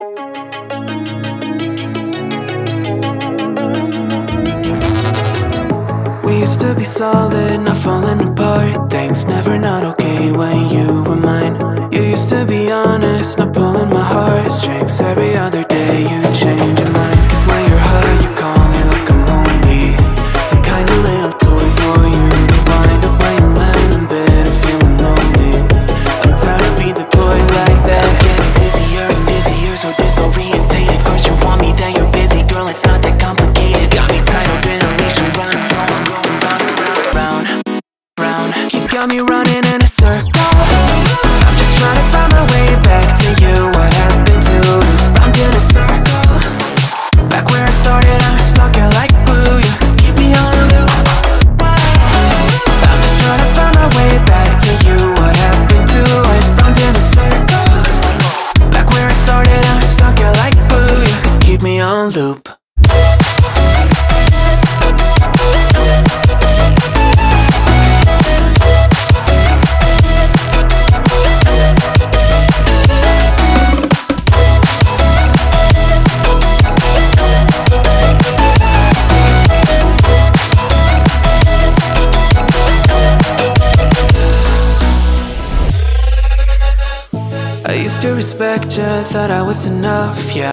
We used to be solid, not falling apart. Things never not okay when you were mine. You used to be honest, not pulling my heartstrings. Every other day you change your mind. Cause when you're high you call me like I'm lonely. Some kind of little toy for you to wind up when you land in bed and feeling lonely. I'm tired of being deployed like that. I'm getting busier and busier, so disorientated. First you want me, then you're busy. Girl, it's not that complicated. Got me tied up in a leash and running, going round and round, round. You got me running in a circle. I'm just trying to find my way back to you. What happened to us? I'm in a circle. Back where I started, I'm stuck here like glue. You keep me on a loop. I'm just trying to find my way back to you. What happened to us? I'm in a circle. Back where I started, I'm stuck here like glue. You keep me on loop. I used to respect you, thought I was enough, yeah.